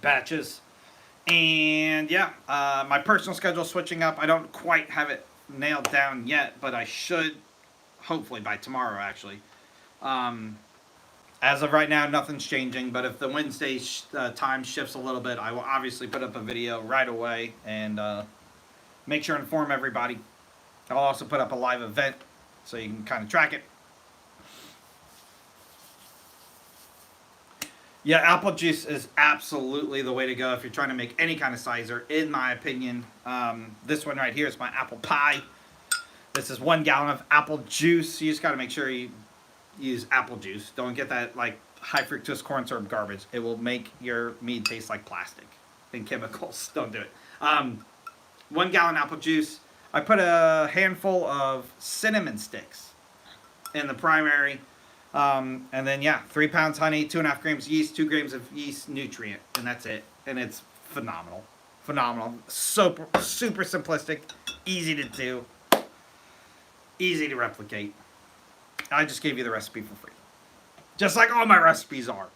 batches. And yeah, my personal schedule switching up. I don't quite have it nailed down yet, but I should hopefully by tomorrow actually. As of right now, nothing's changing, but if the Wednesday time shifts a little bit, I will obviously put up a video right away and make sure to inform everybody. I'll also put up a live event so you can kind of track it. Yeah, apple juice is absolutely the way to go if you're trying to make any kind of cider, in my opinion. This one right here is my apple pie. This is 1 gallon of apple juice. You just got to make sure you use apple juice. Don't get that like high fructose corn syrup garbage. It will make your mead taste like plastic and chemicals. Don't do it. 1 gallon apple juice. I put a handful of cinnamon sticks in the primary. And then, yeah, 3 pounds honey, 2.5 grams yeast, 2 grams of yeast nutrient, and that's it. And it's phenomenal. Phenomenal. Super simplistic, easy to do, easy to replicate. I just gave you the recipe for free. Just like all my recipes are.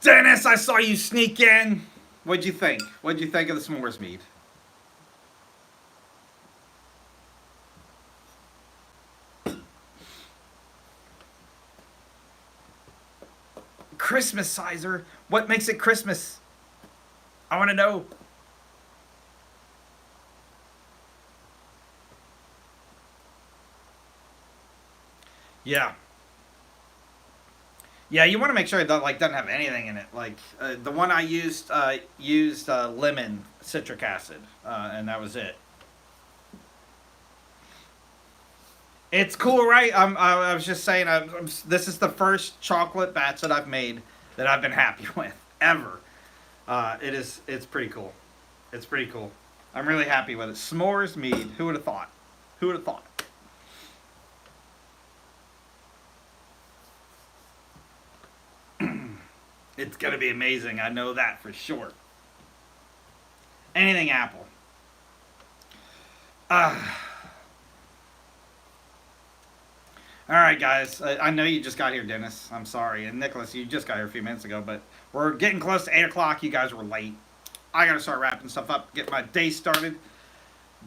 Dennis, I saw you sneak in. What'd you think? What'd you think of the s'mores mead? Christmas sizer. What makes it Christmas? I want to know. Yeah. Yeah, you want to make sure it doesn't have anything in it. Like the one I used lemon citric acid, and that was it. It's cool, right? I was just saying, this is the first chocolate batch that I've made that I've been happy with ever. It's pretty cool. It's pretty cool. I'm really happy with it. S'mores mead. Who would have thought? Who would have thought? It's gonna be amazing. I know that for sure. Anything apple. Uh, all right, guys. I know you just got here, Dennis. I'm sorry, and Nicholas, you just got here a few minutes ago, but we're getting close to 8 o'clock. You guys were late. I gotta start wrapping stuff up, get my day started,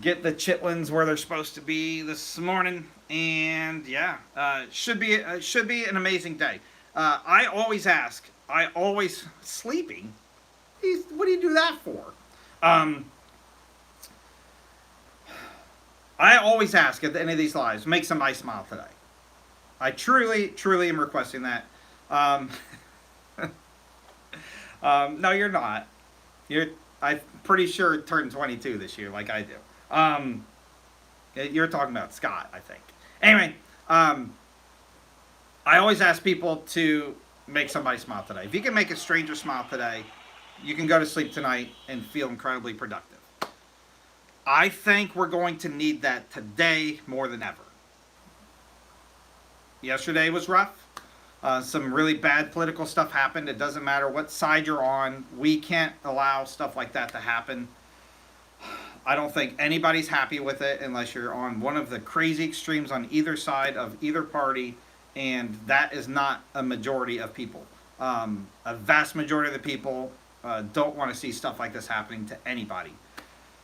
get the chitlins where they're supposed to be this morning, and yeah, should be an amazing day. I always ask. I always sleeping. What do you do that for? I always ask at the end of these lives, make somebody smile today. I truly am requesting that. No, you're not. I'm pretty sure turned 22 this year, like I do. You're talking about Scott, I think. Anyway, I always ask people to make somebody smile today. If you can make a stranger smile today, you can go to sleep tonight and feel incredibly productive. I think we're going to need that today more than ever. Yesterday was rough. Some really bad political stuff happened. It doesn't matter what side you're on. We can't allow stuff like that to happen. I don't think anybody's happy with it unless you're on one of the crazy extremes on either side of either party, and that is not a majority of people. A vast majority of the people don't want to see stuff like this happening to anybody.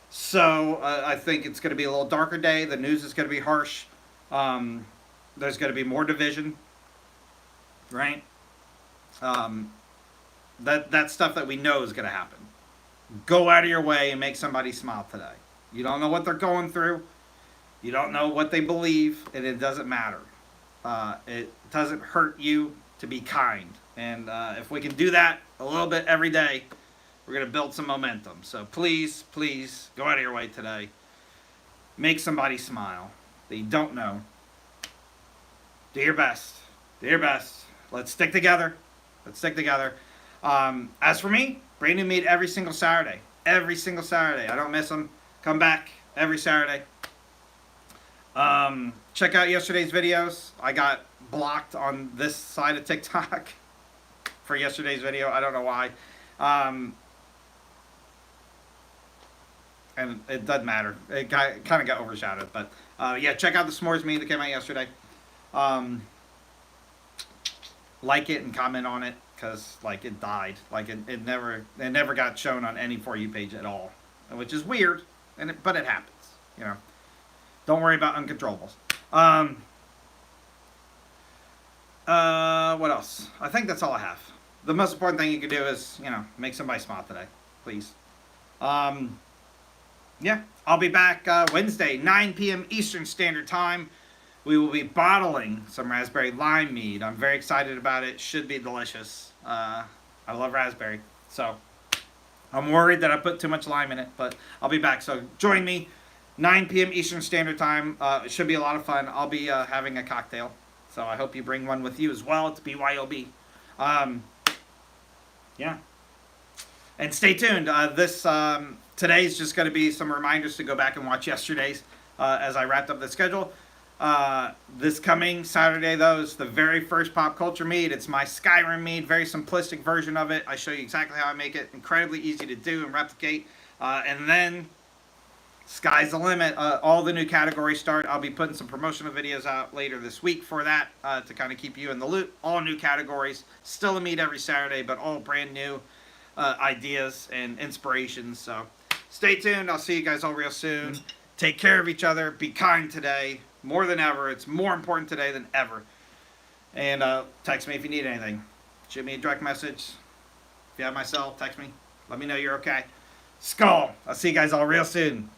So I think it's going to be a little darker day. The news is going to be harsh. There's going to be more division, right? That stuff that we know is going to happen. Go out of your way and make somebody smile today. You don't know what they're going through. You don't know what they believe, and it doesn't matter. It doesn't hurt you to be kind. And if we can do that a little bit every day, we're going to build some momentum. So please, go out of your way today. Make somebody smile that you don't know. Do your best. Do your best. Let's stick together. Let's stick together. As for me, brand new meat every single Saturday. Every single Saturday. I don't miss them. Come back every Saturday. Check out yesterday's videos. I got blocked on this side of TikTok for yesterday's video. I don't know why. And it doesn't matter. It kind of got overshadowed. But yeah, check out the s'mores meat that came out yesterday. Like it and comment on it, because like it died. Like it never got shown on any For You page at all, which is weird. But it happens. You know. Don't worry about uncontrollables. What else? I think that's all I have. The most important thing you can do is, make somebody smile today, please. Yeah, I'll be back Wednesday, 9 p.m. Eastern Standard Time we will be bottling some raspberry lime mead. I'm very excited about it. Should be delicious. I love raspberry. So I'm worried that I put too much lime in it, but I'll be back. So join me, 9 p.m. Eastern Standard Time. It should be a lot of fun. I'll be having a cocktail. So I hope you bring one with you as well. It's BYOB. Yeah. And stay tuned. Today's just going to be some reminders to go back and watch yesterday's as I wrapped up the schedule. This coming Saturday, though, is the very first Pop Culture Mead. It's my Skyrim mead, very simplistic version of it. I show you exactly how I make it. Incredibly easy to do and replicate. And then, sky's the limit. All the new categories start. I'll be putting some promotional videos out later this week for that to kind of keep you in the loop. All new categories. Still a mead every Saturday, but all brand new ideas and inspirations. So stay tuned. I'll see you guys all real soon. Take care of each other. Be kind today. More than ever. It's more important today than ever. And text me if you need anything. Shoot me a direct message. If you have my cell, text me. Let me know you're okay. Skull. I'll see you guys all real soon.